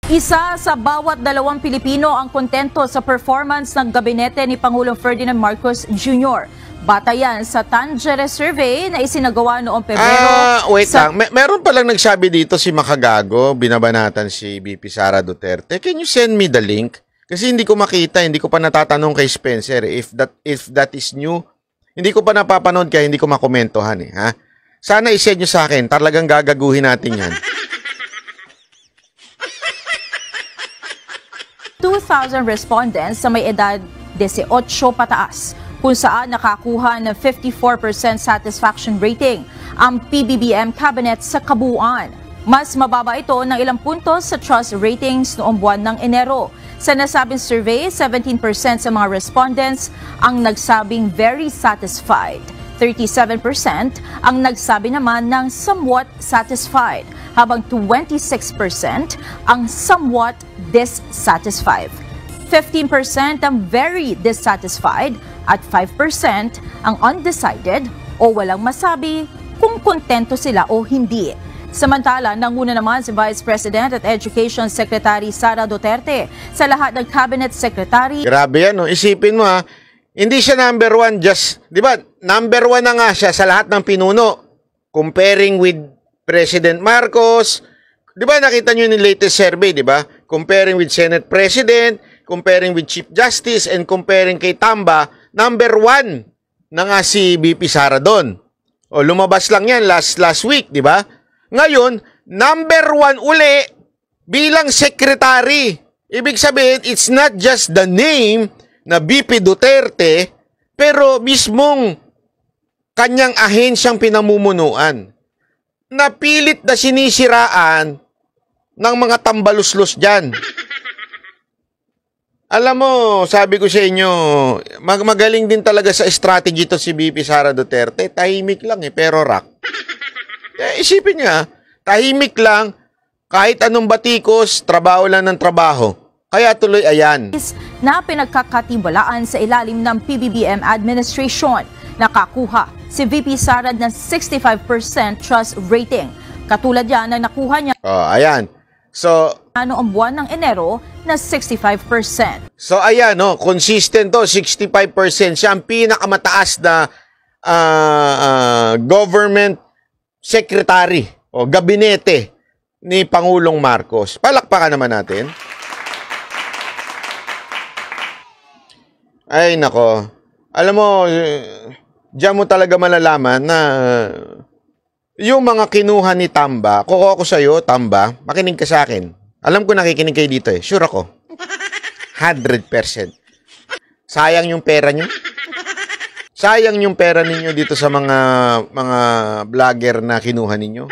Isa sa bawat 2 Pilipino ang kontento sa performance ng gabinete ni Pangulong Ferdinand Marcos Jr. Batayan sa Tangere Survey na isinagawa noong Pebrero. Wait lang. Meron palang nagsabi dito si Makagago, binabanatan si VP Sara Duterte. Can you send me the link? Kasi hindi ko makita, hindi ko pa natatanong kay Spencer. If that is new, hindi ko pa napapanood kaya hindi ko makomentohan eh. Ha? Sana i-send nyo sa akin. Talagang gagaguhin natin yan. 2,000 respondents sa may edad 18 pataas, kung saan nakakuha ng 54% satisfaction rating ang PBBM cabinet sa kabuuan. Mas mababa ito ng ilang puntos sa trust ratings noong buwan ng Enero. Sa nasabing survey, 17% sa mga respondents ang nagsabing very satisfied. 37% ang nagsabi naman ng somewhat satisfied, habang 26% ang somewhat dissatisfied. 15% ang very dissatisfied at 5% ang undecided o walang masabi kung kontento sila o hindi. Samantala, nanguna naman si Vice President at Education Secretary Sara Duterte sa lahat ng Cabinet Secretary. Grabe yan, no? Isipin mo ha, hindi siya number 1 just, di ba? Number 1 na nga siya sa lahat ng pinuno. Comparing with President Marcos, di ba nakita nyo yung latest survey, di ba? Comparing with Senate President, comparing with Chief Justice, and comparing kay Tamba, number 1 na nga si VP Sara doon. O lumabas lang yan last week, di ba? Ngayon, number 1 uli bilang secretary. Ibig sabihin, it's not just the name na VP Duterte, pero mismong kanyang ahensyang pinamumunuan. Napilit na sinisiraan ng mga tambaluslos dyan. Alam mo, sabi ko sa inyo, magaling din talaga sa strategy to si VP Sara Duterte. Tahimik lang pero rock. Isipin niya, tahimik lang, kahit anong batikos, trabaho lang ng trabaho. Kaya tuloy ayan. Na pinagkakatiwalaan sa ilalim ng PBBM administration. Nakakuha si VP Sara ng 65% trust rating. Katulad yan na nakuha niya. Ayan. So, noong buwan ng Enero na 65%. So ayan, no, consistent to, 65%. Siya ang pinakamataas na government secretary o gabinete ni Pangulong Marcos. Palakpakan naman natin. Ay nako. Alam mo, diyan mo talaga malalaman na yung mga kinuha ni Tamba, kukuha ko sa'yo, Tamba, makinig ka sa akin. Alam ko nakikinig kayo dito eh. Sure ako. 100%. Sayang yung pera nyo. Sayang yung pera ninyo dito sa mga vlogger na kinuha ninyo.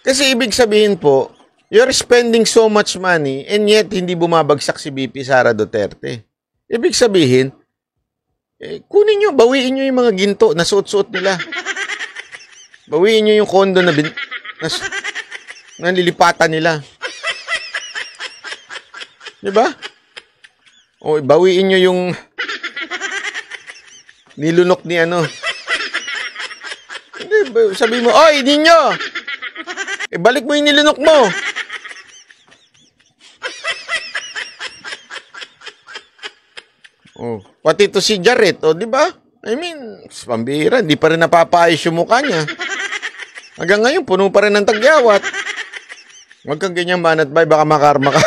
Kasi ibig sabihin po, you're spending so much money and yet hindi bumabagsak si VP Sara Duterte. Ibig sabihin, kunin nyo, bawiin nyo yung mga ginto na suot-suot nila. Bawiin nyo yung kondo na nalilipatan nila. Diba? O, bawiin nyo yung nilunok ni ano. Hindi, sabi mo, oy, ninyo! Balik mo yung nilunok mo. Oh, pati to si Jared, oh, di ba? I mean, pambihira, hindi pa rin napapaayos yung mukha niya. Hanggang ngayon, puno pa rin ng tagyawat. Huwag kang ganyan banat bay, baka makarma ka.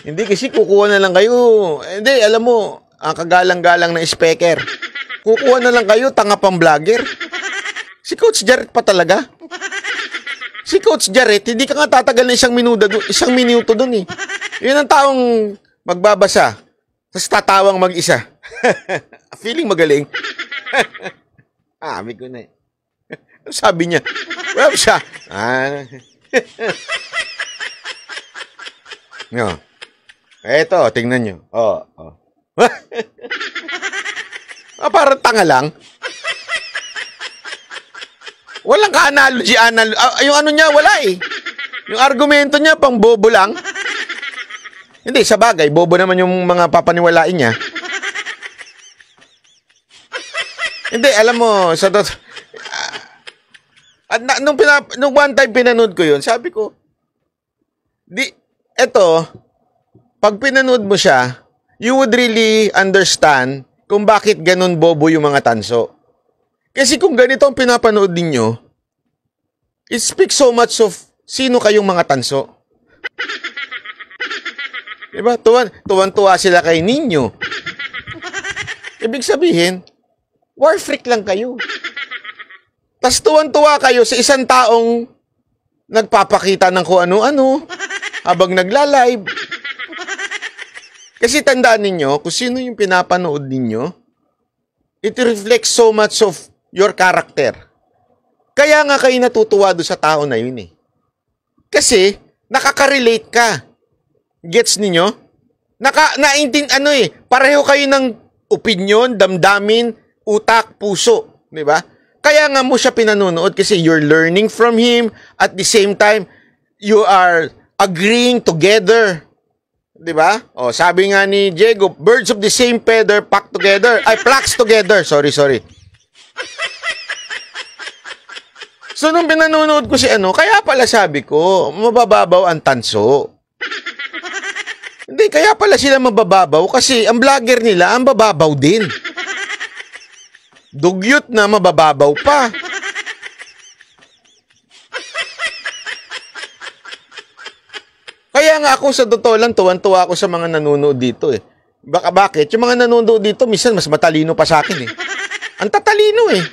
Hindi, kasi kukuha na lang kayo. Hindi, alam mo, ang kagalang-galang na speaker. Kukuha na lang kayo, tanga pang vlogger. Si Coach Jared pa talaga. Si Coach Jared, hindi ka nga tatagal na isang minuto dun eh. Yun ang taong magbabasa, tapos tatawang mag-isa. Feeling magaling. Sabi ko na eh. Sabi niya, well, siya. No. Eto, tingnan nyo. Parang tanga lang. Walang ka-analogy. Yung ano niya, wala eh. Yung argumento niya, pang bobo lang. Hindi, sa bagay, bobo naman yung mga papaniwalain niya. Hindi, alam mo, nung one time pinanood ko yun, sabi ko, pag pinanood mo siya, you would really understand kung bakit ganun bobo yung mga tanso. Kasi kung ganito ang pinapanood ninyo, it speaks so much of sino kayong mga tanso. Diba? Tuwan-tuwa sila kay Ninyo. Ibig sabihin, war freak lang kayo. Tas tuwan-tuwa kayo sa isang taong nagpapakita ng kung ano-ano habang nagla-live. Kasi tandaan ninyo, kung sino yung pinapanood ninyo, it reflects so much of your character. Kaya nga kayo natutuwa doon sa tao na yun eh. Kasi, nakaka-relate ka. Gets ninyo? Pareho kayo ng opinion, damdamin, utak, puso. Diba? Kaya nga mo siya pinanonood kasi you're learning from him. At the same time, you are agreeing together. Diba? O, sabi nga ni Diego, birds of the same feather flocks together. Sorry. So, nung pinanonood ko si kaya pala sabi ko, mabababaw ang tanso. Hindi, kaya pala sila mabababaw kasi ang vlogger nila, ang bababaw din. Dugyot na mabababaw pa. Kaya nga ako sa totoo lang, tuwan-tuwa ako sa mga nanonood dito eh. Bakit? Yung mga nanonood dito, minsan mas matalino pa sa akin eh. Ang tatalino eh.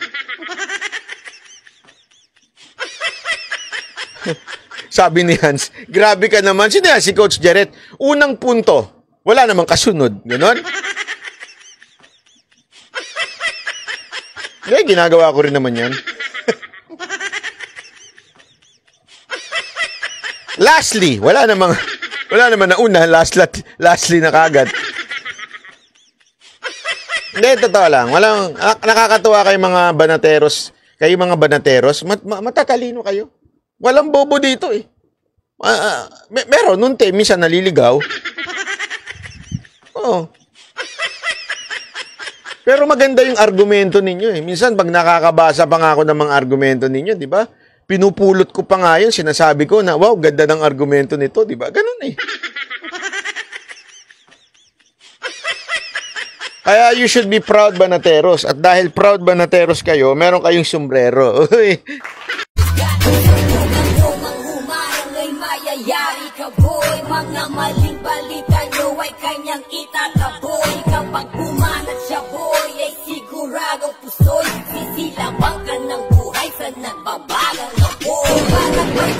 Sabi ni Hans, grabe ka naman. Sino yan? Si Coach Jared. Unang punto, wala namang kasunod. Ganon? Hindi, ginagawa ko rin naman yan. Lastly, wala naman na una, lastly na kagad. Hindi, totoo lang. Nakakatuwa kayo mga banateros. Kayo mga banateros, matatalino kayo. Walang bobo dito eh. Meron, minsan naliligaw. Oo. Pero maganda yung argumento ninyo eh. Minsan pag nakakabasa pa nga ako ng mga argumento ninyo, di ba? Pinupulot ko pa nga yun, sinasabi ko na, wow, ganda ng argumento nito, di ba? Ganun eh. Kaya you should be proud banateros. At dahil proud banateros kayo, meron kayong sombrero. Uy. Mayayari ka boy, mga maling balita nyo ay kanyang itataboy. Kapag pumanat siya boy, ay siguradong pusoy. Sisilabang ka ng buhay sa nagbabagang apoy. Bakit may